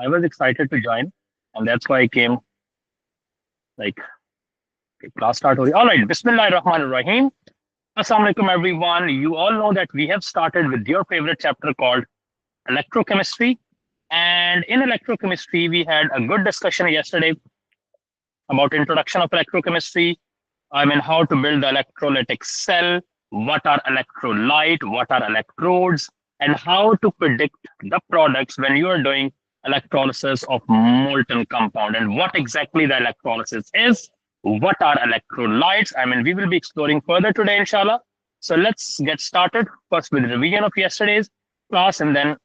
I was excited to join, and that's why I came. Like, class start already. All right, Bismillah ar-Rahman ar-Rahim. Assalamu alaikum, everyone. You all know that we have started with your favorite chapter called electrochemistry. And in electrochemistry, we had a good discussion yesterday about introduction of electrochemistry. I mean, how to build the electrolytic cell, what are electrolyte, what are electrodes, and how to predict the products when you are doing electrolysis of molten compound and what exactly the electrolysis is, what are electrolytes. I mean, we will be exploring further today, inshallah. So let's get started first with revision of yesterday's class and then,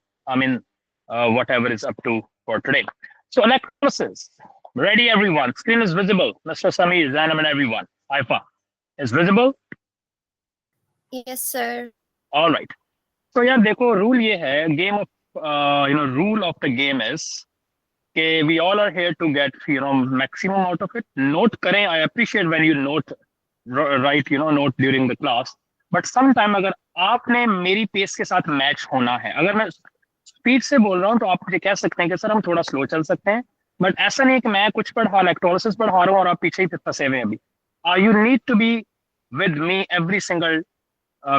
whatever is up to for today. So electrolysis, ready everyone, screen is visible. Mr. Samir, Zainam and everyone. Haifa is visible. Yes, sir. All right. So yeah, देखो rule ये है game of rule of the game is कि we all are here to get maximum out of it. Note करें, I appreciate when you note write note during the class. But sometime अगर आपने मेरी pace के साथ match होना है, अगर मैं स्पीड से बोल रहा हूँ तो आप मुझे कह सकते हैं कि सर हम थोड़ा स्लो चल सकते हैं, बट ऐसा नहीं कि मैं कुछ पढ़ा इलेक्ट्रोलिसिस पढ़ा रहा हूँ और आप पीछे ही फंसे हुए हैं अभी. You need to be with me every single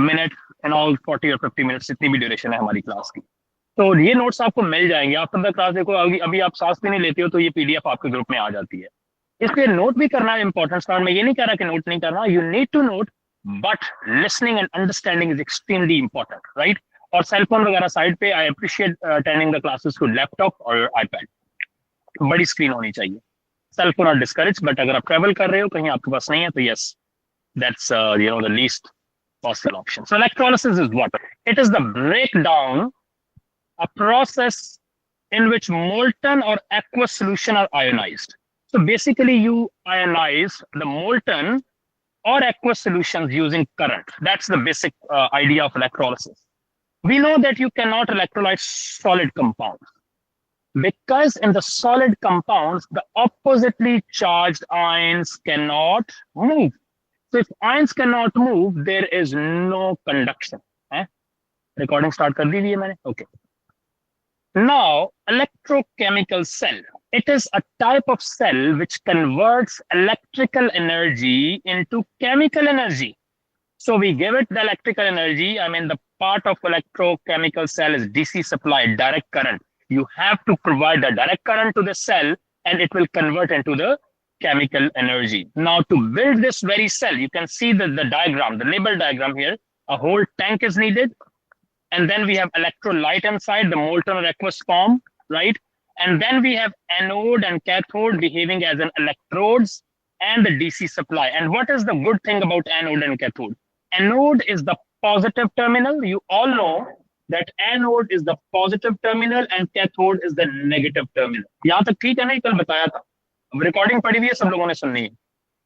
minute and all 40 or 50 minutes जितनी भी ड्यूरेशन है हमारी क्लास की. तो ये नोट्स आपको मिल जाएंगे आफ्टर द क्लास. देखो अभी आप सांस भी नहीं लेते हो तो ये पीडीएफ आपके ग्रुप में आ जाती है. इसलिए नोट भी करना इंपॉर्टेंट स्टार्ट में ये नहीं कह रहा कि नोट नहीं करना. You need to note but listening and understanding is extremely important, right. और सेलफोन वगैरह साइड पे I appreciate attending the classes to laptop और आईपैड. बड़ी स्क्रीन होनी चाहिए. सेलफोन आर डिस्करेज, बट अगर आप ट्रेवल कर रहे हो कहीं आपके पास नहीं है तो yes, that's the least possible option. So electrolysis is what? It is the breakdown, a process in which molten or aqueous solution are ionized. So basically you ionize the molten or aqueous solutions using current. That's the basic idea of electrolysis. We know that you cannot electrolyte solid compounds because in the solid compounds, the oppositely charged ions cannot move. So if ions cannot move, there is no conduction. Recording start kar di hai maine. Okay. Now, electrochemical cell. It is a type of cell which converts electrical energy into chemical energy. So we give it the electrical energy. I mean, the part of electrochemical cell is DC supply, direct current. You have to provide the direct current to the cell and it will convert into the chemical energy. Now to build this very cell, you can see the diagram, the label diagram here. A whole tank is needed. And then we have electrolyte inside, the molten or aqueous form, right? And then we have anode and cathode behaving as an electrodes and the DC supply. And what is the good thing about anode and cathode? Anode is the positive terminal. You all know that anode is the positive terminal and cathode is the negative terminal. यहाँ तक ठीक है ना? कल बताया था. Recording पढ़ी हुई है, सब लोगों ने सुननी है.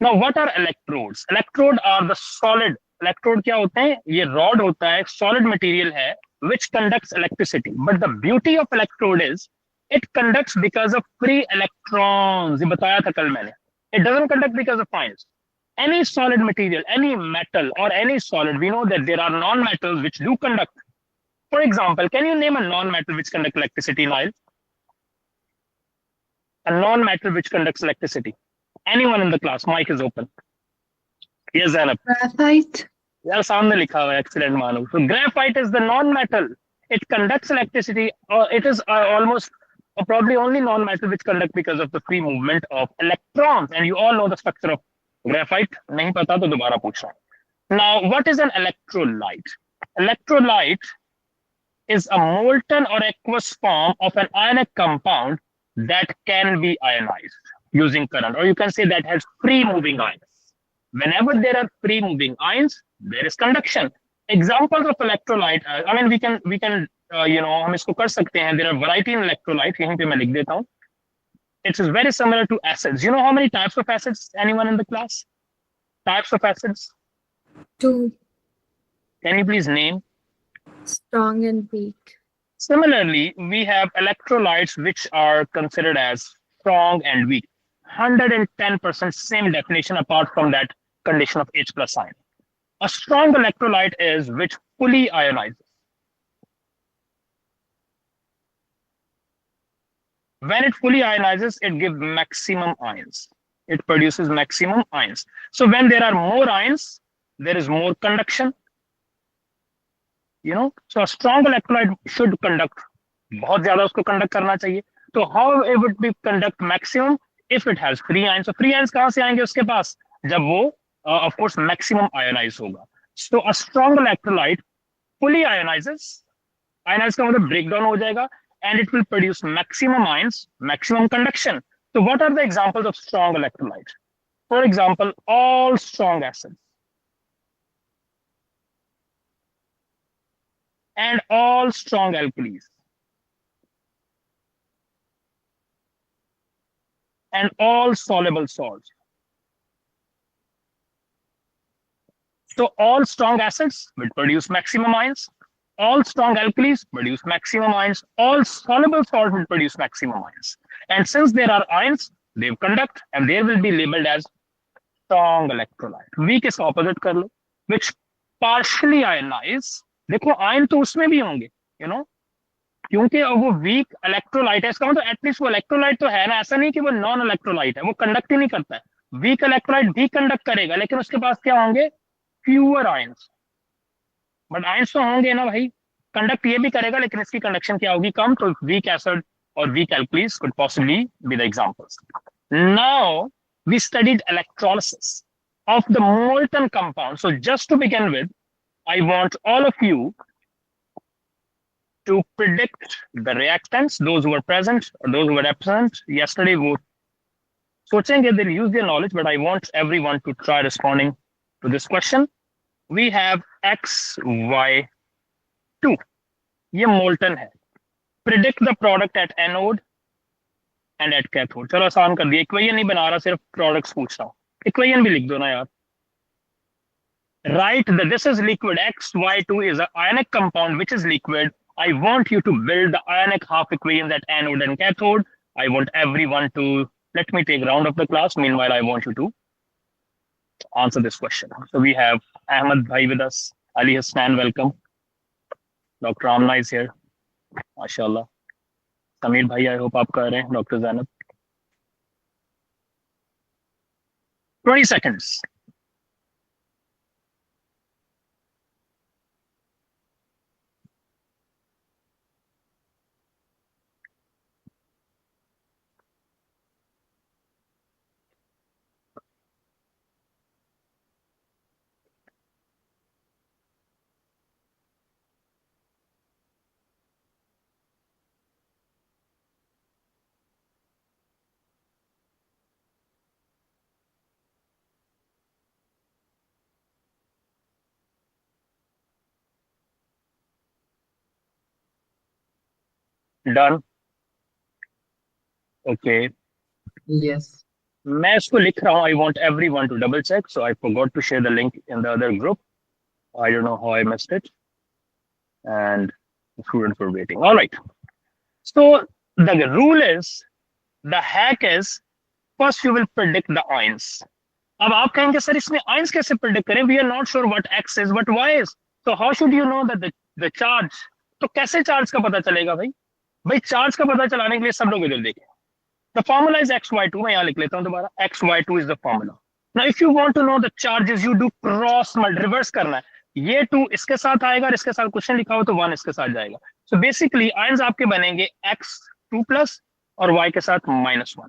Now what are electrodes? Electrode are the solid. Electrode क्या होते हैं? ये rod होता है, solid material है, which conducts electricity. But the beauty of electrode is it conducts because of free electrons. ये बताया था कल मैंने. It doesn't conduct because of ions. Any solid material, any metal or any solid, we know that there are non-metals which do conduct. For example, can you name a non-metal which conducts electricity, Nile? A non-metal which conducts electricity. Anyone in the class? Mic is open. Yes, Zainab. Graphite. यार सामने लिखा हुआ है, excellent मानो. So graphite is the non-metal. It conducts electricity. It is almost probably only non-metal which conduct because of the free movement of electrons. And you all know the structure of graphite. नहीं पता तो दोबारा पूछ रहा हूँ. Now, what is an electrolyte? Electrolyte is a molten or aqueous form of an ionic compound that can be ionized using current, or you can say that has free moving ions. Whenever there are free moving ions, there is conduction. Examples of electrolyte, we can हम इसको कर सकते हैं. There are variety in electrolyte. यहीं पे मैं लिख देता हूँ. It is very similar to acids. You know how many types of acids? Anyone in the class? Types of acids? 2. Can you please name? Strong and weak. Similarly, we have electrolytes which are considered as strong and weak. 110% same definition apart from that condition of H plus ion. A strong electrolyte is which fully ionizes. When it fully ionizes, it gives maximum ions. It produces maximum ions. So when there are more ions, there is more conduction. So a strong electrolyte should conduct. बहुत ज्यादा उसको conduct करना चाहिए. So how it would be conduct maximum if it has free ions? So free ions कहाँ से आएंगे उसके पास? जब वो of course maximum ionized होगा. So a strong electrolyte fully ionizes. Ionize का मतलब breakdown हो जाएगा. And it will produce maximum ions, maximum conduction. So what are the examples of strong electrolytes? For example, all strong acids and all strong alkalis and all soluble salts. So all strong acids will produce maximum ions. All strong alkalis produce maximum ions. All soluble salts will produce maximum ions. And since there are ions, they conduct and they will be labeled as strong electrolyte. Weak is opposite कर लो, which partially ionize. देखो ion तो उसमें भी होंगे, क्योंकि वो weak electrolyte है. इसका मतलब एटलीस्ट वो इलेक्ट्रोलाइट तो है ना. ऐसा नहीं कि वो नॉन इलेक्ट्रोलाइट है, वो कंडक्ट ही नहीं करता है. वीक इलेक्ट्रोलाइट भी कंडक्ट करेगा, लेकिन उसके पास क्या होंगे? Fewer ions. बट आयंस तो होंगे ना भाई. कंडक्ट ये भी करेगा, लेकिन इसकी कंडक्शन क्या होगी? कम. तो weak acid or weak alkalis could possibly be the examples. Now we studied electrolysis of the molten compound. So just to begin with, I want all of you to predict the reactants, those who were present or those who were absent yesterday. Wo sochenge they'll use their knowledge, but I want everyone to try responding to this question. We have XY2. ये molten है. Predict the product at anode and at cathode. चलो आसान कर दिया. Equation नहीं बना रहा, सिर्फ प्रोडक्ट्स पूछ रहा हूँ. इक्वेशन भी लिख दो ना यार. Write that this is liquid. XY2 is an ionic compound which is liquid. I want you to build the ionic half equations at anode and cathode. I want everyone to, let me take round of the class. Meanwhile, I want you to answer this question. So we have Ahmed Bhai with us. Ali Hassan, welcome. Dr. Amna is here. माशाल्लाह. समीर भाई, I hope आप कर रहे हैं. Doctor Zainab. 20 seconds. Done. Okay. Yes. मैं इसको लिख रहा हूँ. I want everyone to double check. So I forgot to share the link in the other group. I don't know how I missed it. And the students were waiting. All right. So the rule is, the hack is, first you will predict the ions. अब आप कहेंगे sir इसमें ions कैसे predict करें? We are not sure what X is, what Y is. So how should you know that the charge? तो कैसे charge का पता चलेगा भाई? भाई चार्ज का पता चलाने के लिए सब लोग इधर देखें. The formula is XY2. मैं यहाँ लिख लेता हूँ दोबारा. XY2 is the formula. Now if you want to know the charges, you do cross reverse करना है. ये 2 इसके साथ आएगा और इसके साथ क्वेश्चन लिखा हो तो 1 इसके साथ जाएगा. So basically ions आपके बनेंगे X2 plus और Y के साथ -1.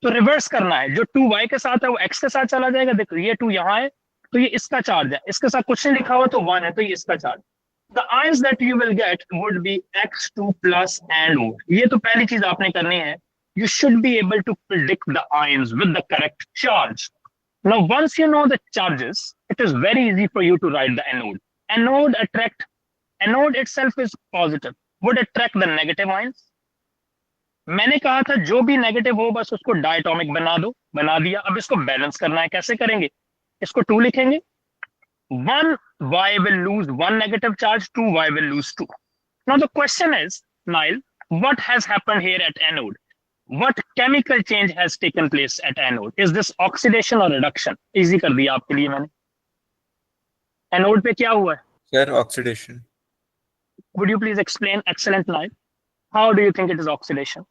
तो रिवर्स करना है. जो 2 Y के साथ है वो X के साथ चला जाएगा. देखो ये 2 यहाँ है तो ये इसका चार्ज है. इसके साथ क्वेश्चन लिखा हुआ तो 1 है तो ये इसका charge. The ions that you will get would be X2 plus and O. ये तो पहली चीज आपने करनी है. You should be able to predict the ions with the correct charge. Now, once you know the charges, it is very easy for you to write the anode. Anode itself is positive. Would attract the negative ions. मैंने कहा था जो भी negative हो बस उसको diatomic बना दो. बना दिया. अब इसको बैलेंस करना है. कैसे करेंगे? इसको 2 लिखेंगे. 1 Y will lose 1 negative charge, 2 Y will lose 2. Now the question is, Nile, what has happened here at anode? What chemical change has taken place at anode? Is this oxidation or reduction? Easy कर दिया आपके लिए मैंने. Anode पे क्या हुआ है? Sir, oxidation. Would you please explain? Excellent, Nile. How do you think it is oxidation?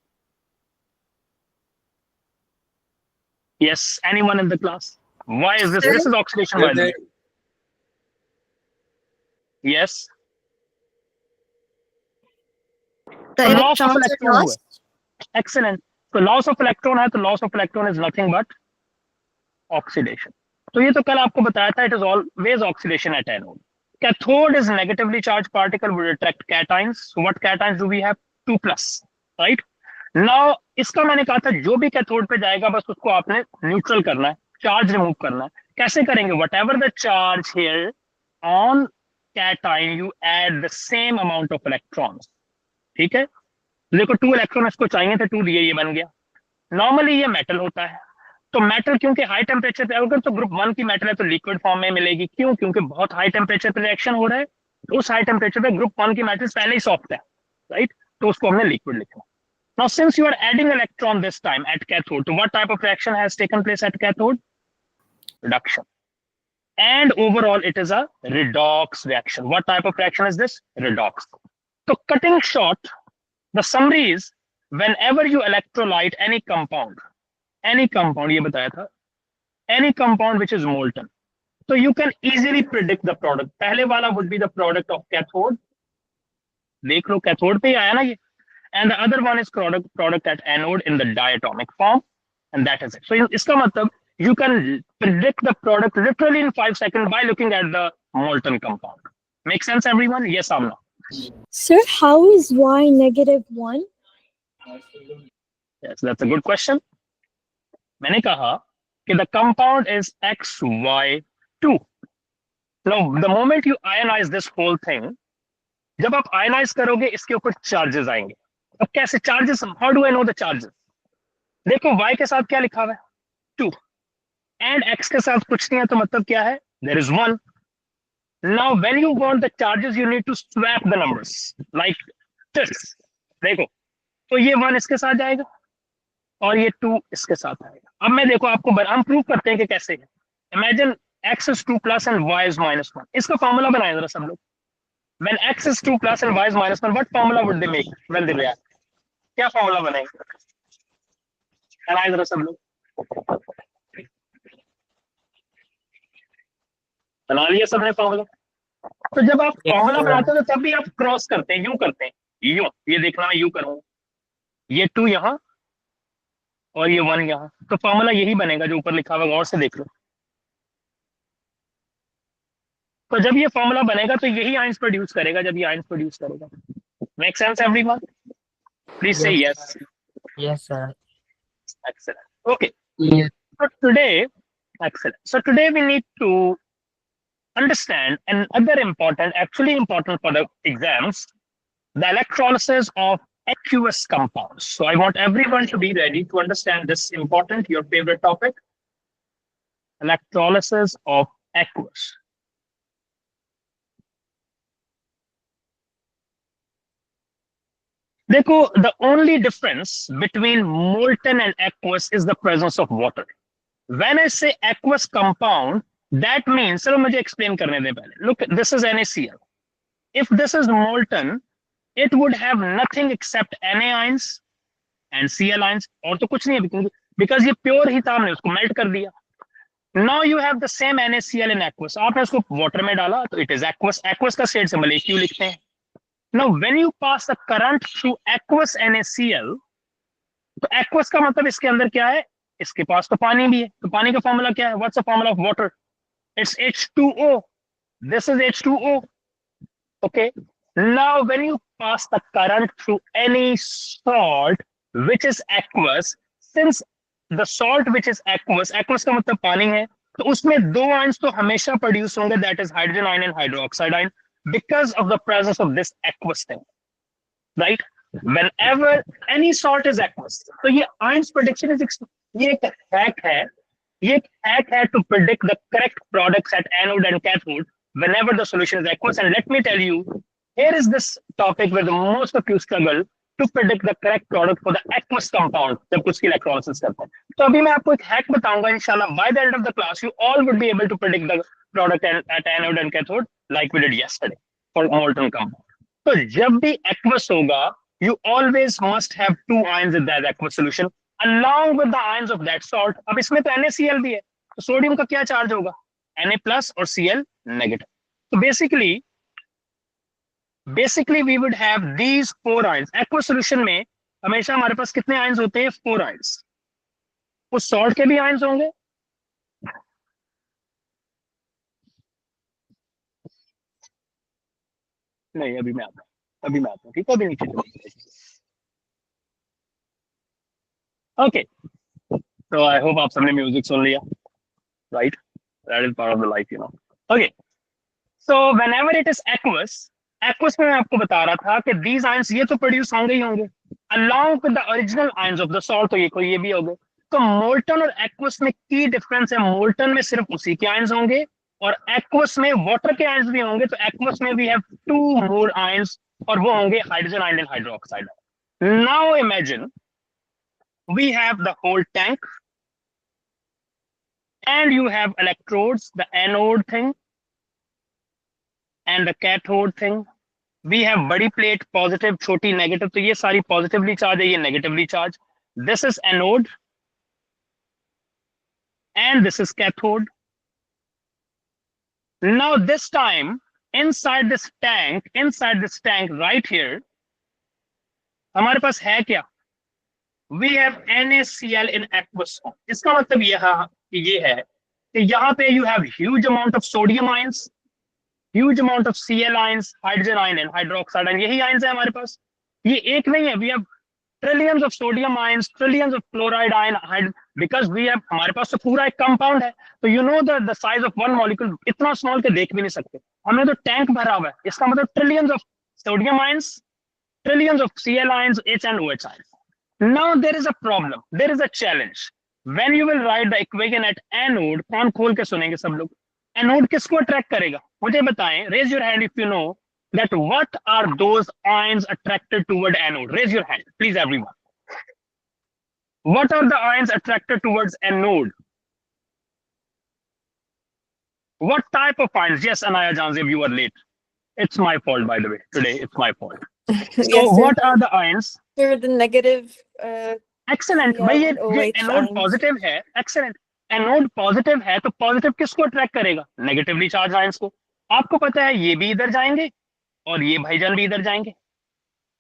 Yes, anyone in the class? Why is this? This is oxidation, by the way. Yes. The So loss of electrons are electron हुआ. lost. Excellent. So loss of electron है, तो loss of electron is nothing but oxidation. तो ये तो कल आपको बताया था, it is always oxidation at anode. Cathode is negatively charged particle would attract cations. So what cations do we have? 2+, right? Now इसका मैंने कहा था जो भी कैथोड पे जाएगा बस उसको आपने न्यूट्रल करना है, चार्ज रिमूव करना है. कैसे करेंगे? Whatever the charge here on cation, you add the same amount of electrons. ठीक है, देखो 2 इलेक्ट्रॉन इसको चाहिए थे, 2 दिए, ये बन गया. नॉर्मली ये मेटल होता है, तो मेटल क्योंकि हाई टेम्परेचर पे अगर तो ग्रुप 1 की मेटल है तो लिक्विड फॉर्म में मिलेगी. क्यों? क्योंकि बहुत हाई टेम्परेचर पे रिएक्शन हो रहा है, तो उस हाई टेम्परेचर पे ग्रुप 1 की मेटल पहले ही सॉफ्ट है, राइट? तो उसको हमने लिक्विड लिखा. Now since you are adding electron this time at cathode, so what type of reaction has taken place at cathode? Reduction. And overall it is a redox reaction. What type of reaction is this? Redox. So cutting short, the summary is whenever you electrolyte any compound ये बताया था, any compound which is molten, so you can easily predict the product. पहले वाला would be the product of cathode, देख लो cathode पे ही आया ना ये, and the other one is product at anode in the diatomic form, and that is it. So इसका मतलब you can predict the product literally in 5 seconds by looking at the molten compound. Make sense, everyone? Yes or no? Sir, how is y -1? Yes, that's a good question. मैंने कहा कि the compound is XY2. Now, the moment you ionize this whole thing, जब आप ionize करोगे इसके ऊपर charges आएंगे. अब कैसे charges? How do I know the charges? देखो y के साथ क्या लिखा हुआ है? 2. And x के साथ कुछ नहीं है, तो मतलब क्या है? There is 1. Now, when you want the charges, you need to swap the numbers like this. देखो, तो ये 1 इसके साथ जाएगा और ये 2 इसके साथ आएगा. अब मैं देखो आपको हम प्रूव करते हैं कि कैसे है. Imagine x is 2+ and y is -1. इसका फॉर्मूला बनाएं जरा सब लोग. When x is 2+ and y is -1, what formula would they make when they react? क्या फॉर्मूला बनाएंगे? बनाएं जरा सब लोग. बना लिया सबने फॉर्मूला? तो जब आप फॉर्मूला बनाते हो तो तब भी आप क्रॉस करते हैं, यूं करते हैं, यूं. ये देखना मैं यूं करूंगा, ये 2 यहाँ और ये 1 यहाँ, तो फॉर्मूला यही बनेगा जो ऊपर लिखा हुआ. और से देख लो, तो जब ये फॉर्मूला बनेगा तो यही आयंस प्रोड्यूस करेगा. जब ये आयंस प्रोड्यूस करेगा, मेक सेंस एवरीवन? प्लीज से yes. Yes, sir. Excellent. Okay. Yes. So today, excellent. So today we need to understand another important, actually important for the exams, the electrolysis of aqueous compounds. So I want everyone to be ready to understand this important, your favorite topic, electrolysis of aqueous. देखो, the only difference between molten and aqueous is the presence of water. When I say aqueous compound, that means, चलो मुझे explain करने दें पहले. Look, this is NaCl. If this is molten, it would have nothing except Na ions and Cl ions. और तो कुछ नहीं है, because ये pure ही था, हमने उसको melt कर दिया. Now you have the same NaCl in aqueous. आपने उसको water में डाला, तो it is aqueous. Aqueous का shade symbol AQ लिखते हैं. Now, when you pass the current through aqueous NaCl, तो aqueous का मतलब इसके अंदर क्या है? इसके पास तो पानी भी है. तो पानी का फॉर्मूला क्या है? What's the formula of water? It's H2O. This is H2O. Okay. Now, when you pass the current through any salt which is aqueous, since the salt which is aqueous का मतलब पानी है, तो उसमें 2 ions तो हमेशा produce होंगे, that is hydrogen ion and hydroxide ion, because of the presence of this aqueous thing, right? Whenever any salt is aqueous, so ये ions prediction is ये एक hack है to predict the correct products at anode and cathode whenever the solution is aqueous. And let me tell you, here is this topic where the most of you struggle to predict the correct product for the aqueous compound जब उसकी electrolysis करते हैं. तो अभी मैं आपको एक hack बताऊंगा इंशाल्लाह. By the end of the class, you all would be able to predict the product at anode and cathode like we did yesterday for molten compound. तो जब भी aqueous होगा, you always must have 2 ions in that aqueous solution. along with the ions of that salt. अब इसमें तो NaCl भी है, तो सोडियम का क्या चार्ज होगा? Na प्लस और Cl नेगेटिव. तो basically we would have these 4 ions. Aqueous solution में हमेशा हमारे पास कितने ions होते हैं? 4 ions. उस salt के भी ions होंगे, नहीं अभी मैं आता हूँ, ठीक है, अभी नीचे ओके. तो आई होप आप सबने म्यूजिक सुन लिया, right? That is part of the life, you know. Okay, so whenever it is aqueous में मैं आपको बता रहा था कि दीज आयंस ये तो प्रोड्यूस होंगे ही होंगे along with the original ions of the salt, तो ये भी होंगे. तो मोल्टन और एक्वस में की डिफरेंस है, मोल्टन में सिर्फ उसी के आयंस होंगे और एक्वस में वाटर के आयंस भी होंगे. तो एक्वस में वी हैव 2 मोर आयंस और वो होंगे hydrogen ion and hydroxide. Now imagine we have the whole tank and you have electrodes, the anode thing and the cathode thing. We have body plate positive, छोटी negative, तो ये सारी positively charged है, ये negatively charged. This is anode and this is cathode. Now this time inside this tank right here हमारे पास है क्या? We have NaCl in aqueous form. इसका मतलब ये है कि यहाँ पे you have huge amount of sodium ions, huge amount of Cl ions, hydrogen ion and hydroxide ion. यही ions है हमारे पास. ये एक नहीं है, we have trillions of sodium ions, trillions of chloride ion, because we have, हमारे पास तो पूरा एक compound है. तो you know the size of one molecule इतना small के देख भी नहीं सकते. हमने तो टैंक भरा हुआ है, इसका मतलब trillions of sodium ions, trillions of Cl ions, H and OH ions. Now there is a problem, there is a challenge. When you will write the equation at anode, कौन खोल के सुनेंगे सब लोग? Anode किसको attract करेगा? मुझे बताएं. Raise your hand if you know that what are those ions attracted toward anode. Raise your hand, please, everyone. What are the ions attracted towards anode? What type of ions? Yes, Anaya Janzev, you are late. It's my fault, by the way. Today it's my fault. So Yes, what are the ions? they're the negative. Excellent. Yeah, भाई ये OH anode ions. Positive है. Excellent. Anode positive है तो positive किसको attract करेगा? Negatively charge ions को. आपको पता है ये भी इधर जाएंगे और ये भाईजान भी इधर जाएंगे,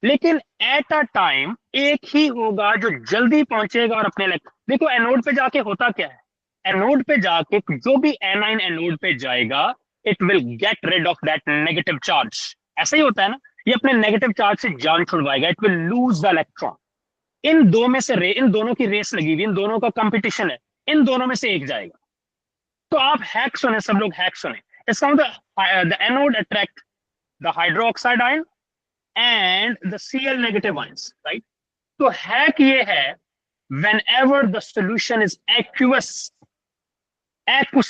लेकिन एट अ टाइम एक ही होगा जो जल्दी पहुंचेगा और अपने देखो एनोड पे जाके होता क्या है? एनोड पे जाके जो भी एनाइन एनोड पे जाएगा it will get rid of that negative charge. ऐसा ही होता है ना, ये अपने नेगेटिव चार्ज से जान छुड़वाएगा. It will lose the electron. इन दो में से इन दोनों की रेस लगी हुई, इन दोनों का कंपटीशन है, इन दोनों में से एक जाएगा. तो आप हैक सुने, सब लोग हैक सुने. इसका मतलब the anode attract the hydroxide ion and the Cl negative ions, right? तो हैक ये है, whenever the solution is aqueous,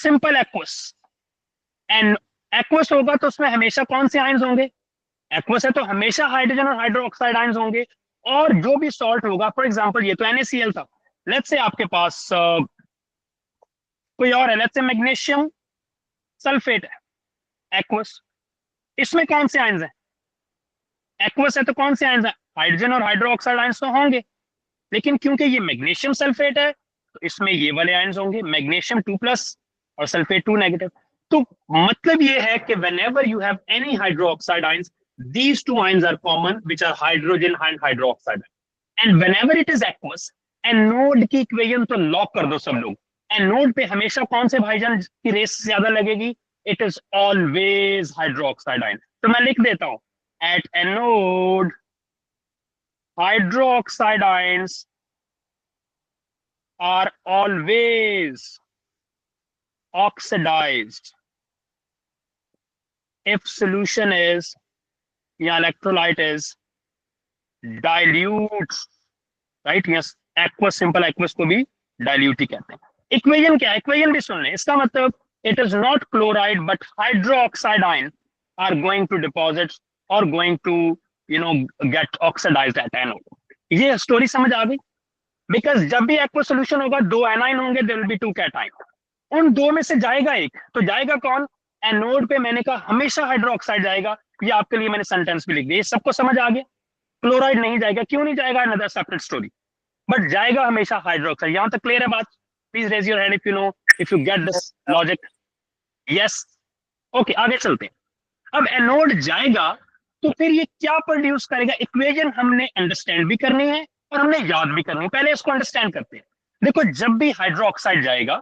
simple aqueous, and aqueous होगा तो उसमें हमेशा कौन से आयंस होंगे? एक्वस है तो हमेशा हाइड्रोजन और हाइड्रोक्साइड आयंस होंगे. और जो भी सॉल्ट होगा, फॉर एग्जांपल ये तो NaCl था, लेट्स से आपके पास कोई और है, लेट्स से मैग्नीशियम सल्फेट है, एक्वस. इसमें कौन से आयंस हैं? एक्वस है तो कौन से आयंस हैं? हाइड्रोजन और हाइड्रोक्साइड आयंस तो होंगे, लेकिन क्योंकि ये मैग्नीशियम सल्फेट है तो इसमें ये वाले आयंस होंगे, मैग्नीशियम 2+ और सल्फेट 2 नेगेटिव. तो मतलब ये है कि whenever you have any hydroxide ions, these 2 ions are common, which are hydrogen and hydroxide. And whenever it is aqueous, anode की इक्वेशन तो लॉक कर दो सब लोग. एनोड पे हमेशा कौन से भाईजान की रेस ज्यादा लगेगी? It is always hydroxide ion. तो मैं लिख देता हूं, at anode hydroxide ions are always oxidized if solution is या electrolyte is dilute, right? Yes, aqueous, simple aqueous को भी dilute ही कहते हैं. इक्वेशन क्या है? इक्वेशन भी सुन लें. इसका मतलब it is not chloride but hydroxide ion are going to deposit or going to get oxidized at anode. ये स्टोरी समझ आ गई? बिकॉज जब भी एक्वस सोल्यूशन होगा 2 एनाइन होंगे, देयर विल बी 2 कैटाइन. उन 2 में से जाएगा एक, तो जाएगा कौन? एनोड पे मैंने कहा हमेशा हाइड्रोक्साइड जाएगा. ये आपके लिए मैंने सेंटेंस भी लिख दिया. ये सबको समझ आ गया? क्लोराइड नहीं जाएगा. क्यों नहीं जाएगा? Another separate story. बट जाएगा हमेशा हाइड्रोक्साइड। यहां तक क्लियर है बात? Please raise your hand if you know, if you get this logic. Yes, okay, आगे चलते हैं। अब एनोड जाएगा तो फिर ये क्या प्रोड्यूस करेगा? इक्वेशन हमने अंडरस्टैंड भी करनी है और हमने याद भी करनी है। पहले इसको अंडरस्टैंड करते हैं। देखो, जब भी हाइड्रोक्साइड जाएगा,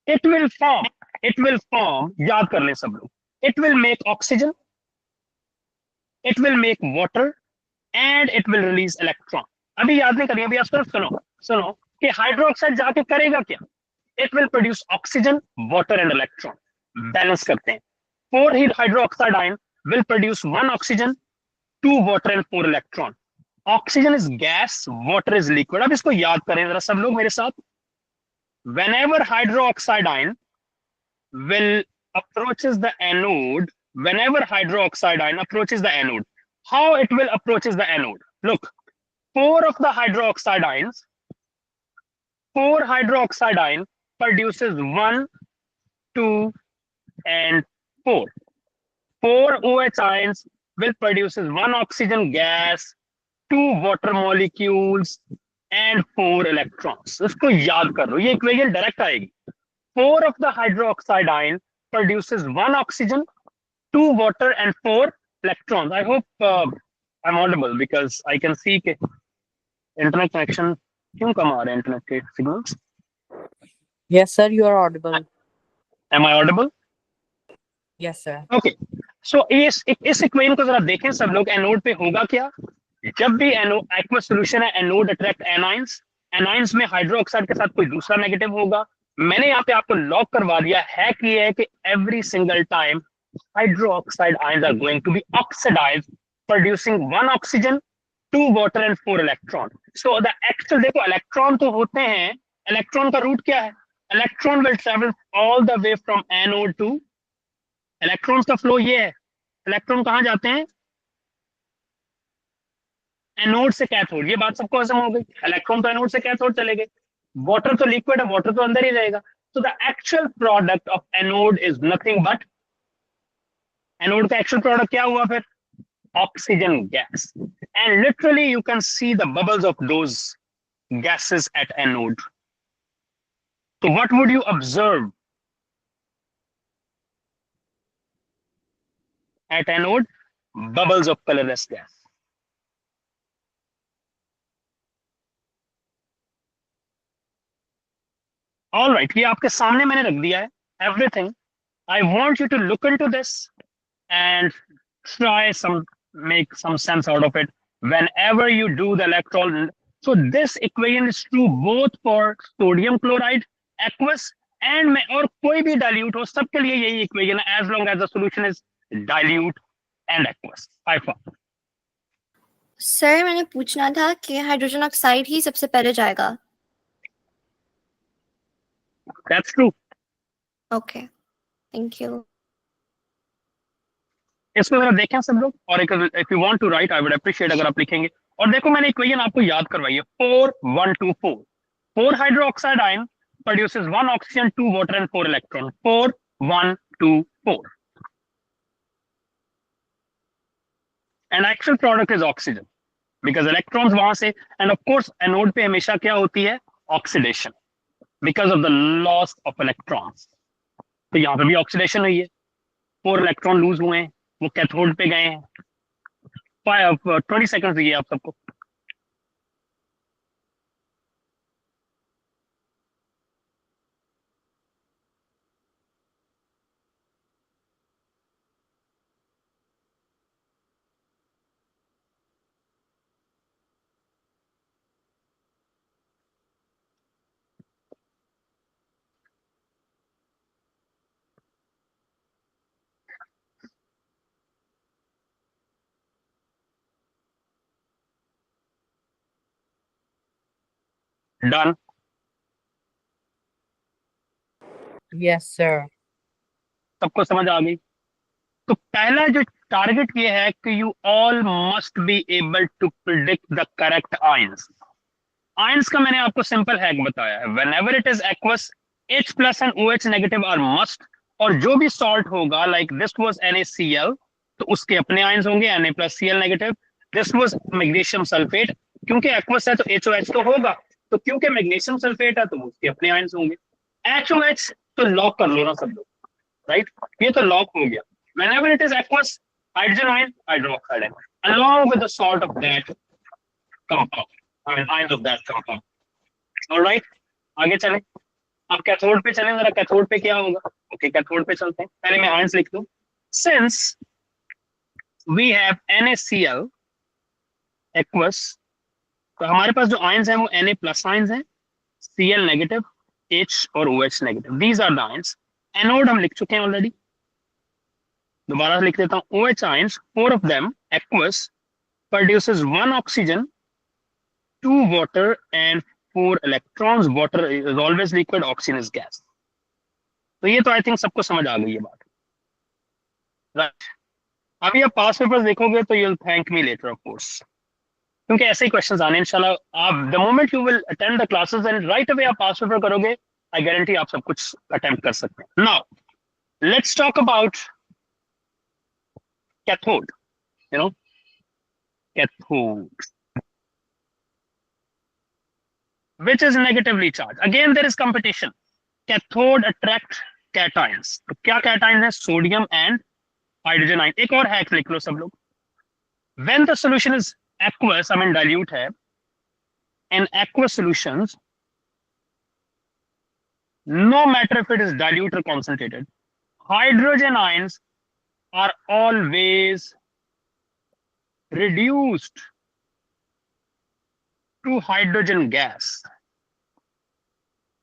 इट विल फॉर्म, याद कर लें सब लोग, it will make oxygen, it will make water and it will release electron. अभी याद नहीं करिए, अभी आप सिर्फ सुनो सुनो कि हाइड्रोक्साइड जाके करेगा क्या। It will produce oxygen, water and electron. Balance करते हैं। 4 hydroxide ion will produce 1 oxygen, 2 water and 4 electron. Oxygen is gas, water is liquid. अब इसको याद करें जरा सब लोग मेरे साथ। Whenever hydroxide ion will approaches the anode, whenever hydroxide ion approaches the anode, how it will approaches the anode? Look, 4 of the hydroxide ions, 4 hydroxide ion produces 1, 2, and 4. 4 OH ions will produces 1 oxygen gas, 2 water molecules, and 4 electrons. इसको याद कर लो, ये equation direct आएगी। 4 of the hydroxide ion produces 1 oxygen, 2 water, and 4 electrons. I hope I'm audible because I can see कि internet connection क्यों कम आ रहे हैं internet के signals. Yes, sir, you are audible. Am I audible? Yes, sir. Okay, so इस equation को जरा देखें सब लोग। एनोड पे होगा क्या? जब भी एनोड एक्वस सॉल्यूशन है, एनोड अट्रैक्ट एनाइंस, एनाइंस में हाइड्रोक्साइड के साथ कोई दूसरा नेगेटिव होगा। मैंने यहाँ पे आपको लॉक करवा दिया है कि ये है कि every single time hydroxide ions are going to be oxidised, producing 1 oxygen, 2 water and 4 electron. So the actual, देखो इलेक्ट्रॉन तो होते हैं, इलेक्ट्रॉन का रूट क्या है? Electron will travel all the way from anode to, electrons का flow ये है। इलेक्ट्रॉन कहां जाते हैं? एनोड से कैथोड। ये बात सबको समझ हो गई? इलेक्ट्रॉन तो एनोड से कैथोड चले गए। वाटर तो लिक्विड है, वाटर तो अंदर ही रहेगा। So the actual product of anode is nothing but, anode का actual product क्या हुआ फिर? Oxygen gas. And literally you can see the bubbles of those gases at anode. So what would you observe at anode? Bubbles of colorless gas. All right, ये आपके सामने मैंने रख दिया है everything. I want you to look into this and make some sense out of it whenever you do the electron. So this equation is true both for sodium chloride, aqueous, and और कोई भी dilute हो, सबके लिए यही equation है, as long as the solution is dilute and aqueous. By far. Sir मैंने पूछना था कि हाइड्रोजन ऑक्साइड ही सबसे पहले जाएगा। That's true. Okay, thank you. इसमें जरा देखें सब लोग, और एक if you want to write, I would appreciate अगर आप लिखेंगे। और देखो मैंने इक्वेशन आपको याद करवाई है, 4 1 2 4। 4 hydroxide ion produces 1 oxygen, 2 water and 4 electron. 4 1 2 4. And actual product is oxygen because electrons वहां से, and of course anode पे हमेशा क्या होती है? Oxidation because of the loss of electrons. तो यहाँ पे भी ऑक्सीडेशन हुई है, 4 इलेक्ट्रॉन लूज हुए हैं, वो कैथोड पे गए हैं। 20 सेकंड दिए आप सबको। डन। Yes, sir. सबको समझ आ गई? तो पहला जो टारगेट ये है कि you all must be able to predict the correct ions. Ions का मैंने आपको सिंपल हैक बताया है, whenever it is aqueous, H plus and OH negative are must. और जो भी सॉल्ट होगा, लाइक दिस वाज NaCl, तो उसके अपने आयंस होंगे Na plus Cl negative. This was magnesium sulphate, क्योंकि एक्वस है तो HOH तो होगा, तो क्योंकि मैग्नीशियम सल्फेट है तो उसके अपने आयंस होंगे। HOH तो लॉक कर लो ना सब लोग, राइट, ये तो लॉक हो गया। Whenever it is aqueous, hydrogen ion, hydroxide ion, along with the salt of that compound, I mean ions of that compound. All right, आगे चलें। अब कैथोड पे चलें, जरा कैथोड पे क्या होगा। ओके, कैथोड पे चलते हैं। पहले मैं आयंस लिख दूं। Since we have NaCl aqueous, तो हमारे पास जो आयंस हैं वो Na प्लस आयंस हैं, Cl नेगेटिव, H और OH negative. These are the ions. Anode हम लिख चुके हैं ऑलरेडी, दोबारा लिख देता हूं। OH ions, 4 of them aqueous, produces 1 oxygen, 2 water and 4 electrons. Water is always liquid, oxygen is gas. तो ये तो आई थिंक सबको समझ आ गई ये बात, राइट। अभी आप पास पेपर्स देखोगे तो you'll thank me later of course, क्योंकि ऐसे ही क्वेश्चंस आने इंशाल्लाह। आप the moment you will attend the classes and right away आप पास पेपर करोगे, आई गारंटी आप सब कुछ अटेम्प्ट कर सकते हैं। Now let's talk about cathode, you know, cathode, which is negatively charged. Again, there is competition. Cathode attract cations. तो क्या cations हैं? Sodium and hydrogen ion. एक और हैक लिख लो सब लोग। When the solution is aqueous, I mean dilute है, in aqueous solutions, no matter if it is dilute or concentrated, hydrogen ions are always reduced to hydrogen gas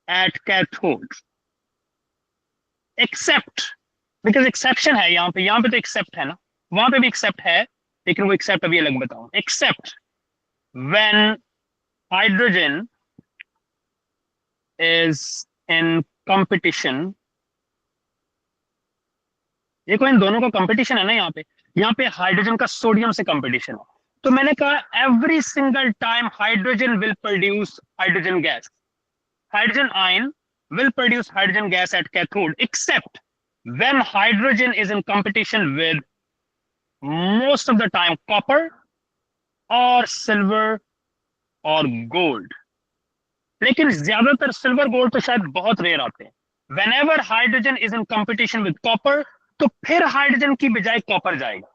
at cathode, except, because exception है यहाँ पे तो except है ना, वहां पे भी except है, लेकिन वो except अभी अलग बताऊं। Except when hydrogen is in competition, देखो इन दोनों का कंपटीशन है ना, यहाँ पे हाइड्रोजन का सोडियम से कंपटीशन है। तो मैंने कहा every single time hydrogen will produce hydrogen gas, hydrogen ion will produce hydrogen gas at cathode, except when hydrogen is in competition with most of the time copper or silver or gold. लेकिन ज्यादातर silver gold तो शायद बहुत rare आते हैं। Whenever hydrogen is in competition with copper, तो फिर hydrogen की बजाय कॉपर जाएगा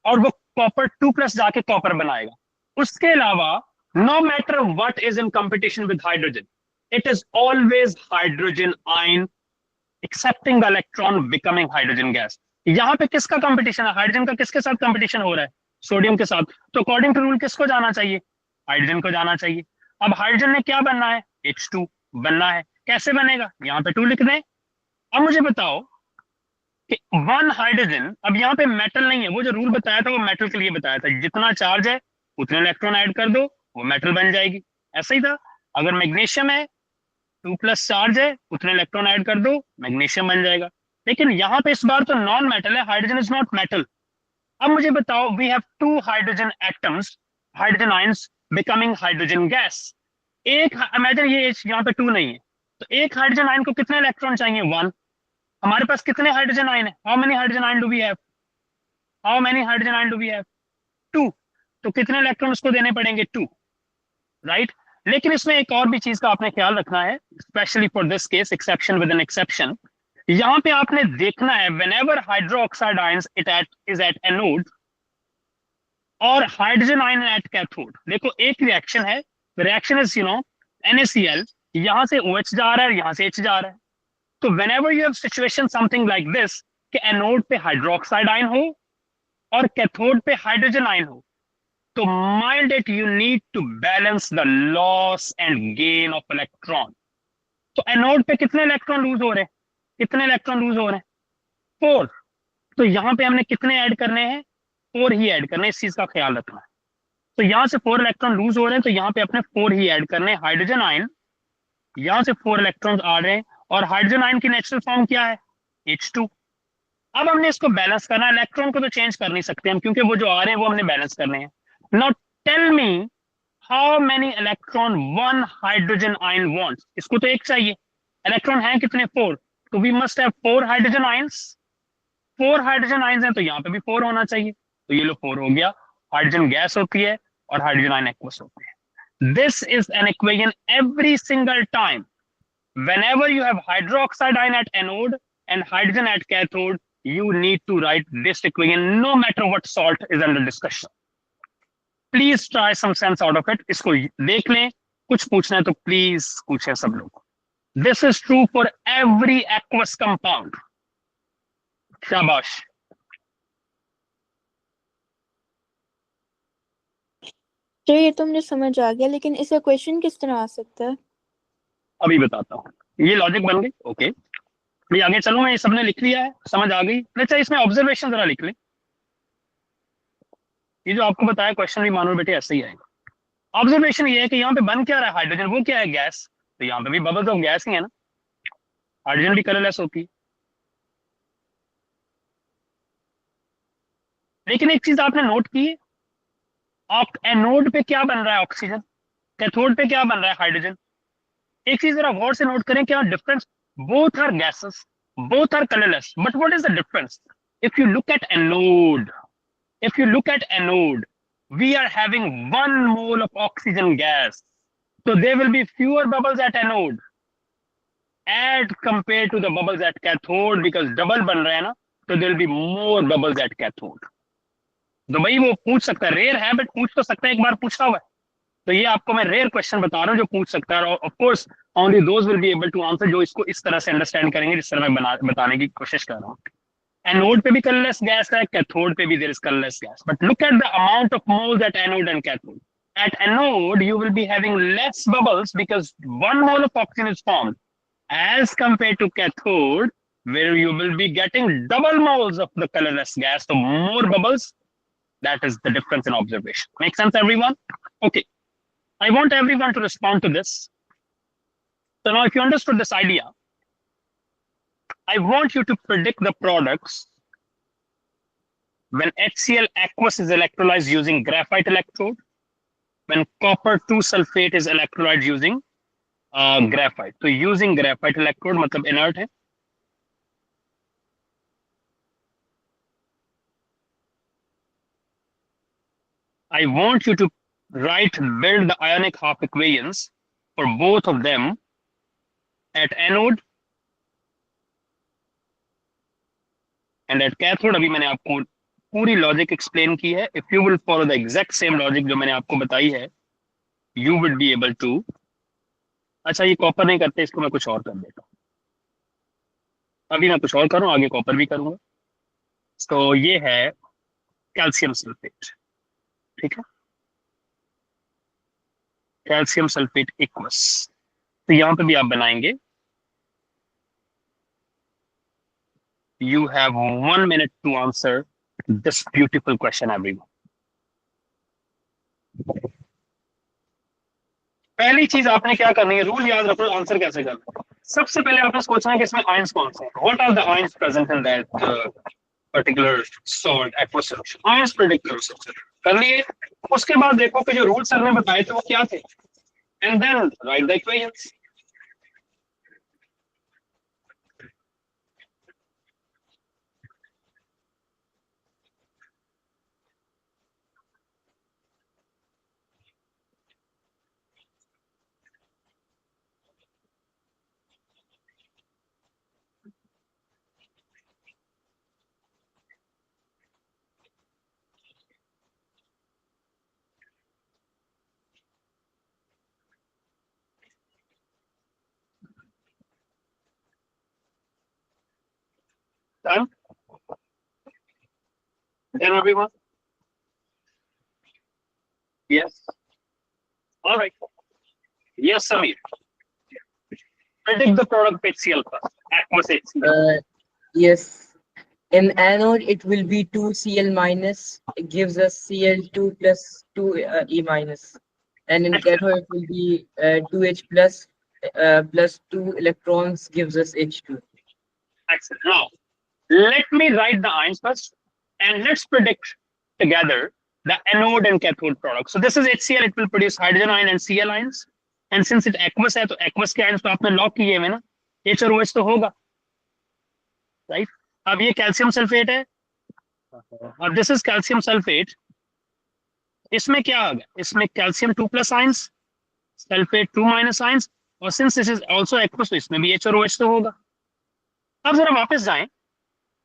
और वो कॉपर 2+ जाके कॉपर बनाएगा। उसके अलावा no matter what is in competition with hydrogen, it is always hydrogen ion accepting the electron becoming hydrogen gas. यहाँ पे किसका कंपटीशन है? हाइड्रोजन का किसके साथ कंपटीशन हो रहा है? सोडियम के साथ। तो अकॉर्डिंग टू रूल किसको जाना चाहिए? हाइड्रोजन को जाना चाहिए। अब हाइड्रोजन ने क्या बनना है? H2 बनना है। कैसे बनेगा? यहाँ पे 2 लिख दें। अब मुझे बताओ कि 1 हाइड्रोजन, अब यहाँ पे मेटल नहीं है, वो जो रूल बताया था वो मेटल के लिए बताया था, जितना चार्ज है उतने इलेक्ट्रॉन ऐड कर दो वो मेटल बन जाएगी। ऐसा ही था, अगर मैग्नीशियम है 2+ चार्ज है उतने इलेक्ट्रॉन ऐड कर दो मैग्नीशियम बन जाएगा। लेकिन यहाँ पे इस बार तो नॉन मेटल है, हाइड्रोजन इज नॉट मेटल। अब मुझे बताओ, we have 2 hydrogen atoms, hydrogen ions becoming hydrogen gas. एक इमेजिन ये यहाँ पे 2 नहीं है, तो एक हाइड्रोजन आयन को कितने इलेक्ट्रॉन चाहिए? 1। हमारे पास कितने हाइड्रोजन आयन है? How many hydrogen ion do we have? How many hydrogen ion do we have? 2। तो कितने इलेक्ट्रॉन उसको देने पड़ेंगे? 2, राइट। लेकिन इसमें एक और भी चीज का आपने ख्याल रखना है, specially for this case, exception with an exception. यहाँ पे आपने देखना है whenever hydroxide ions is at anode और हाइड्रोजन आयन एट कैथोड। देखो एक रिएक्शन है, रिएक्शन इज NaCl, यहाँ से OH जा रहा है, यहाँ से H जा रहा है। तो whenever you have situation something like this कि एनोड पे हाइड्रोक्साइड आयन हो और कैथोड पे हाइड्रोजन आयन हो, तो mind it, you need to balance the loss and gain of electron. तो एनोड पे कितने इलेक्ट्रॉन लूज हो रहे हैं? कितने इलेक्ट्रॉन लूज हो रहे हैं? 4। तो यहाँ पे हमने कितने ऐड करने हैं? 4 ही ऐड करने हैं, इस चीज का ख्याल रखना है। तो यहाँ से 4 इलेक्ट्रॉन लूज हो रहे हैं, तो यहाँ पे अपने 4 ही ऐड करने हैं। हाइड्रोजन आयन यहाँ से 4 इलेक्ट्रॉन आ रहे हैं और हाइड्रोजन आयन की नेचुरल फॉर्म क्या है? H2। अब हमने इसको बैलेंस करना है। इलेक्ट्रॉन को तो चेंज कर नहीं सकते हम, क्योंकि वो जो आ रहे हैं वो हमने बैलेंस करने हैं। Now tell me how many electron 1 hydrogen ion wants? इसको तो एक चाहिए, इलेक्ट्रॉन हैं कितने? 4। तो we must have 4 hydrogen ions. 4 hydrogen ions हैं तो यहाँ पे भी 4 होना चाहिए। तो ये लो 4 हो गया। हाइड्रोजन गैस होती है और हाइड्रोजन आयन एक्वस होते हैं। This is an equation every single time. Whenever you have hydroxide ion at anode and hydrogen at cathode, you need to write this equation no matter what salt is under discussion. Please try some sense out of it. इसको देख लें, कुछ पूछना है तो please पूछें सब लोग. This is true for every aqueous compound. शाबाश. तो ये तो मुझे समझ आ गया, लेकिन इसका क्वेश्चन किस तरह आ सकता है? अभी बताता हूँ. ये लॉजिक बन गई. ओके, मैं आगे चलूँ. ये सबने लिख लिया है, समझ आ गई. अच्छा, इसमें ऑब्जर्वेशन जरा लिख लें. ये जो आपको बताया क्वेश्चन भी मानो बेटे ऐसे ही आएगा. ऑब्जर्वेशन ये है कि यहाँ पे बन क्या रहा है, हाइड्रोजन. वो क्या है, गैस. तो यहाँ पे भी बबल्स ऑफ गैस ही है ना. हाइड्रोजन भी कलरलेस होती है. लेकिन एक चीज आपने नोट की, एनोड पे क्या बन रहा है, ऑक्सीजन. कैथोड पे क्या बन रहा है, हाइड्रोजन. एक चीज जरा गौर से नोट करें, क्या difference. Both are gases, both are colorless, but what is the difference? If you look at anode, we are having 1 mole of oxygen gas, so there will be fewer bubbles at anode as compared to the bubbles at cathode, because double बन रहा है ना, so there will be more bubbles at cathode. तो भाई वो पूछ सकता है, रेयर है बट पूछ तो सकता है, एक बार पूछा हुआ है. तो ये आपको मैं रेयर क्वेश्चन बता रहा हूँ जो पूछ सकता है. और of course only those will be able to answer जो इसको इस तरह से अंडरस्टैंड करेंगे जिस तरह मैं बताने की कोशिश कर रहा हूँ. एनोड पे भी कलरलेस गैस है, कैथोड पे भी there is colourless gas, but look at the amount of moles at anode and cathode. At anode, you will be having less bubbles because 1 mole of oxygen is formed, as compared to cathode, where you will be getting double moles of the colorless gas, so more bubbles. That is the difference in observation. Make sense, everyone? Okay. I want everyone to respond to this. So now if you understood this idea, I want you to predict the products when HCl aqueous is electrolyzed using graphite electrode, when copper 2 sulfate is electrolyzed using graphite. So using graphite electrode मतलब inert है. I want you to build the ionic half equations for both of them at anode and at cathode. अभी मैंने आपको पूरी logic explain की है. If you will follow the exact same logic जो मैंने आपको बताई है, you will be able to. अच्छा, ये कॉपर नहीं करते, इसको मैं कुछ और कर देता हूँ. अभी मैं कुछ और करूँ, आगे कॉपर भी करूंगा. तो ये है कैल्शियम सल्फेट. ठीक है, कैल्शियम सल्फेट एक्वस. तो यहां पे भी आप बनाएंगे. You have 1 minute to answer this beautiful question, everyone. पहली चीज आपने क्या करनी है, रूल याद रखो. आंसर कैसे करना है, सबसे पहले आपने सोचना है कि इसमें आयंस कौन से हैं. What are the ions present in that particular salt aqueous solution? Ions predict करो. सबसे कर लिए. उसके बाद देखो कि जो रूल सर ने बताए थे वो क्या थे, and then write the equations. Done? Done, everyone? Yes. All right. Yes, Samir. Predict the product HCl first. Aqueous HCl. Yes. In anode, it will be 2Cl minus. It gives us Cl2 plus 2 E minus. And in cathode, it will be 2H plus 2 electrons gives us H2. Excellent. Now, let me write the ions first, and let's predict together the anode and cathode product. So this is HCl. It will produce hydrogen ion and Cl ions. And since it aqueous है, तो aqueous के ions तो आपने lock किए हुए ना, H और OH तो होगा, right? अब ये कैल्शियम सल्फेट है, और this is कैल्शियम सल्फेट. इसमें क्या आ गया, इसमें calcium 2 plus ions sulphate 2 minus ions, और since this is also aqueous तो इसमें भी H और OH तो होगा। अब जरा वापस जाएं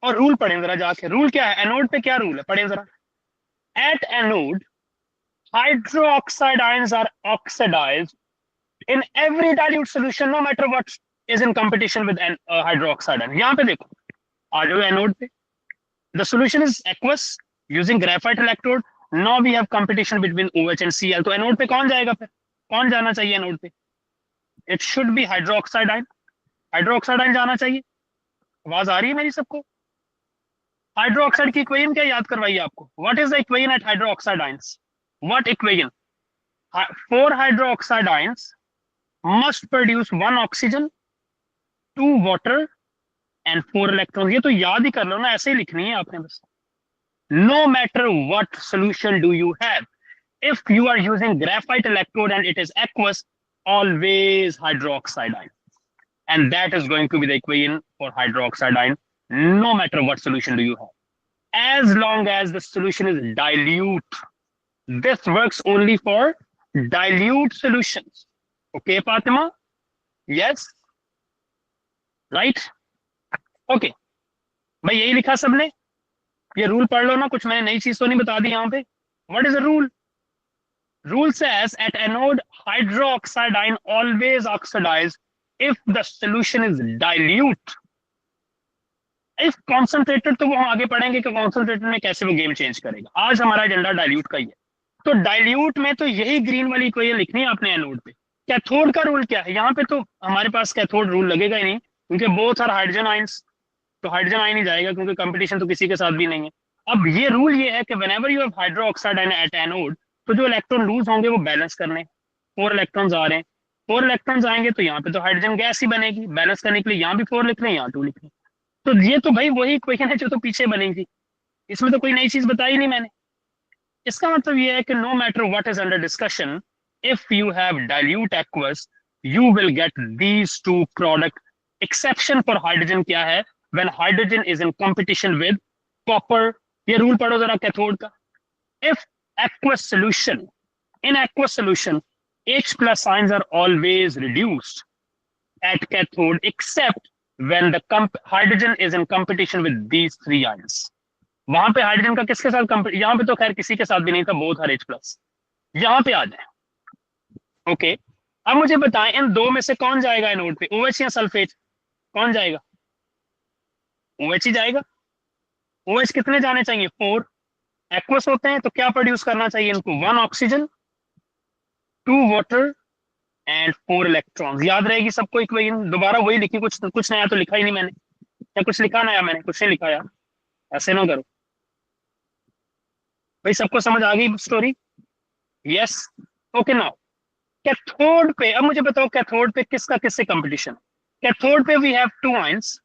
और रूल पढ़ें जरा जाके। रूल क्या है एनोड पे, क्या रूल है पढ़ें जरा। At anode hydroxide ions are oxidised in every dilute solution no matter what is in competition with an hydroxide ion। यहाँ पे देखो, आ जाओ एनोड पे, the solution is aqueous using graphite electrode, now we have competition between OH and Cl, तो anode पे कौन जाएगा फिर, कौन जाना चाहिए एनोड पे? it should be hydroxide ion, hydroxide ion जाना चाहिए। आवाज आ रही है मेरी सबको? हाइड्रोक्साइड की इक्वेशन क्या याद करवाइए आपको, what is the equation at hydroxide ions? what equation? 4 hydroxide ions must produce 1 oxygen, 2 water and 4 electrons। ये तो याद ही कर लो ना, ऐसे ही लिखनी है आपने बस। No matter what solution do you have, if you are using graphite electrode and it is aqueous, always hydroxide ion, and that is going to be the equation for hydroxide ion no matter what solution do you have, as long as the solution is dilute. This works only for dilute solutions. Okay, Fatima? Yes? Right? Okay. भाई यही लिखा सबने, ये rule पढ़ लो ना, कुछ मैंने नई चीज तो नहीं बता दी यहाँ पे। What is the rule? Rule says at anode hydroxide ion always oxidize if the solution is dilute. If concentrated तो वो हम आगे पढ़ेंगे कि concentrated में कैसे वो गेम चेंज करेगा। आज हमारा एजेंडा डाइल्यूट का ही है। तो डाइल्यूट में तो यही ग्रीन वाली इक्वेशन लिखनी है आपने एनोड पे। कैथोड का रूल क्या है? यहाँ पे तो हमारे पास कैथोड रूल लगेगा ही नहीं, क्योंकि बोथ आर हाइड्रोजन आयंस, तो हाइड्रोजन आयन ही जाएगा क्योंकि कंपटीशन तो किसी के साथ भी नहीं है। अब ये रूल ये है कि whenever you have hydroxide ion at anode, तो जो इलेक्ट्रॉन लूज होंगे वो बैलेंस करने, 4 इलेक्ट्रॉन्स आ रहे हैं, 4 इलेक्ट्रॉन्स आएंगे तो यहाँ पे तो हाइड्रोजन गैस ही बनेगी, बैलेंस करने के लिए यहाँ भी 4 लिख लें, यहाँ 2 लिख लें। तो ये तो भाई वही इक्वेशन है जो तो पीछे बनी थी, इसमें तो कोई नई चीज बताई नहीं मैंने। इसका मतलब ये है कि no matter what is under discussion, if you have dilute aqueous you will get these two product। exception for hydrogen क्या है? when hydrogen is in competition with copper। ये रूल पढ़ो जरा कैथोड का। if aqueous solution, in aqueous solution H plus ions are always reduced at cathode except when the hydrogen is in competition with these 3 ions। वहां पे hydrogen का किसके साथ यहाँ पे तो खैर किसी के साथ भी नहीं था, बोथ आर H+। यहाँ पे आ जाए। ओके, अब मुझे बताएं इन दो में से कौन जाएगा एनोड पे, OH या सल्फेट? कौन जाएगा? OH ही जाएगा। OH कितने जाने चाहिए? 4। एक्वस होते हैं तो क्या प्रोड्यूस करना चाहिए इनको? 1 ऑक्सीजन, 2 वाटर एंड 4 इलेक्ट्रॉन्स। याद रहेगी सबको इक्वेशन? दोबारा वही लिखी, कुछ नया तो लिखा ही नहीं मैंने, या कुछ लिखा नया मैंने? कुछ नहीं लिखा यार, ऐसे ना करो भाई। सबको समझ आ गई story? Yes. Okay, now cathode पे अब मुझे बताओ, कैथोड पे किसका किससे कंपटीशन? कैथोड पे we have 2 ions,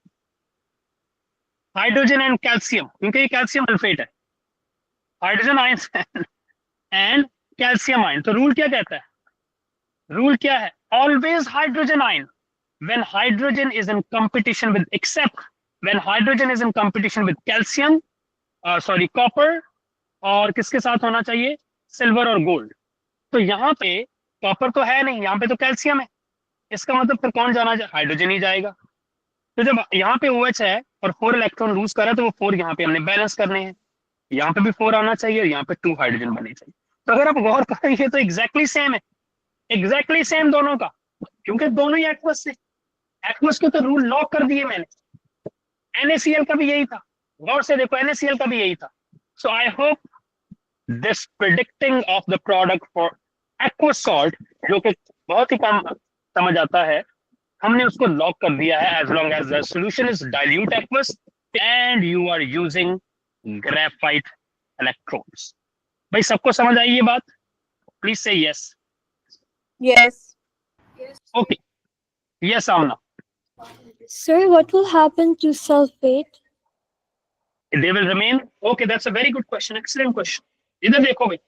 hydrogen and calcium, क्योंकि ये कैल्शियम सल्फेट है, hydrogen ions and calcium ion. तो रूल क्या कहता है? रूल क्या है? Always hydrogen ion when hydrogen is in competition with, except when hydrogen is in competition with calcium, sorry copper, और किसके साथ होना चाहिए? सिल्वर और गोल्ड। तो यहाँ पे कॉपर तो है नहीं, यहाँ पे तो कैल्शियम है, इसका मतलब फिर कौन जाना? हाइड्रोजन ही जाएगा। तो जब यहाँ पे OH है और 4 इलेक्ट्रॉन लूज कर रहा है तो वो 4 यहाँ पे हमने बैलेंस करने हैं, यहाँ पे भी 4 आना चाहिए और यहाँ पे 2 हाइड्रोजन बने चाहिए। तो अगर आप गौर करेंगे तो एग्जैक्टली सेम है, एग्जैक्टली सेम दोनों का, क्योंकि दोनों ही एक्वस से। एक्वस के तो रूल लॉक कर दिए मैंने। NaCl का भी यही था, गौर से देखो, NaCl का भी यही था। So I hope this predicting of the product for aqueous salt, जो कि बहुत ही कम समझ आता है, हमने उसको लॉक कर दिया है। As long as the solution is dilute aqueous and you are using graphite electrodes. भाई सबको समझ आई ये बात? प्लीज से yes. Yes. Okay, yes Amna. Sir, what will happen to sulfate? They will remain? Okay, that's a very good question. Excellent question. इधर देखो भाई।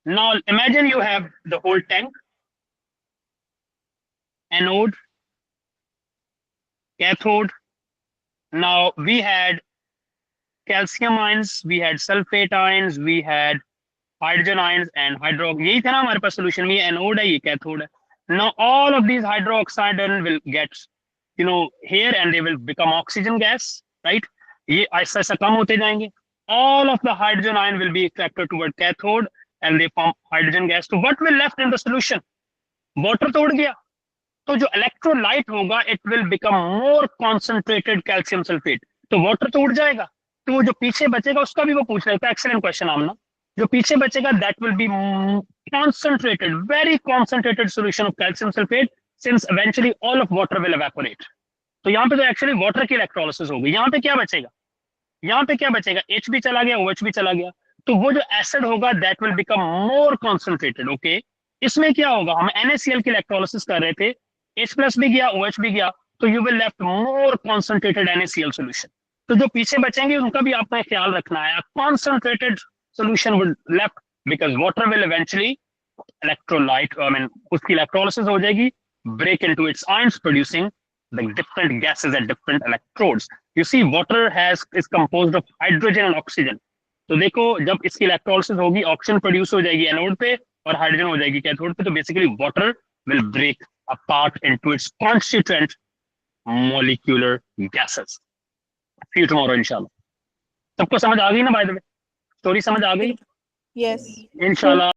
Now imagine you have the whole tank, anode, cathode. Now we had calcium ions, we had sulfate ions, we had hydrogen ions and hydro। यही था ना हमारे पास solution में, ये anode है, ये कैथोड है। Now all of these hydroxide ion will get here and they will become oxygen gas, right? ये ऐसा ऐसा कम होते जाएंगे. All of the hydrogen ion will be attracted toward cathode and they form hydrogen gas. So what will left in the solution? Water तो उड़ गया. तो जो electrolyte होगा it will become more concentrated calcium sulfate. तो water तो उड़ जाएगा. तो वो जो पीछे बचेगा उसका भी वो पूछ रहा था. Excellent question आमना. जो पीछे बचेगा that will be concentrated, very concentrated solution of calcium sulfate, since eventually all of water will evaporate. तो यहाँ पे तो एक्चुअली वाटर की इलेक्ट्रोलिसिस होगी. यहाँ पे क्या बचेगा? यहाँ पे क्या बचेगा? H भी चला गया, OH भी चला गया. तो वो जो एसिड होगा that will become more concentrated. Okay, इसमें क्या होगा? हम NaCl की इलेक्ट्रोलिसिस कर रहे थे, H प्लस भी गया, OH भी गया, तो you will left more concentrated NaCl solution. तो जो पीछे बचेंगे उनका भी आपने ख्याल रखना है. Concentrated solution would left because water will eventually electrolyte, उसकी electrolysis हो जाएगी, break into its ions, producing the different gases at different electrodes. You see, water is composed of hydrogen and oxygen. तो देखो जब इसकी electrolysis होगी, oxygen produce हो जाएगी एनोड पे और हाइड्रोजन हो जाएगी कैथोड पे. तो basically water will break apart into its constituent molecular gases. See you tomorrow, inshallah. सबको समझ आ गई ना? By the way, स्टोरी समझ आ गई? Yes. इंशाल्लाह.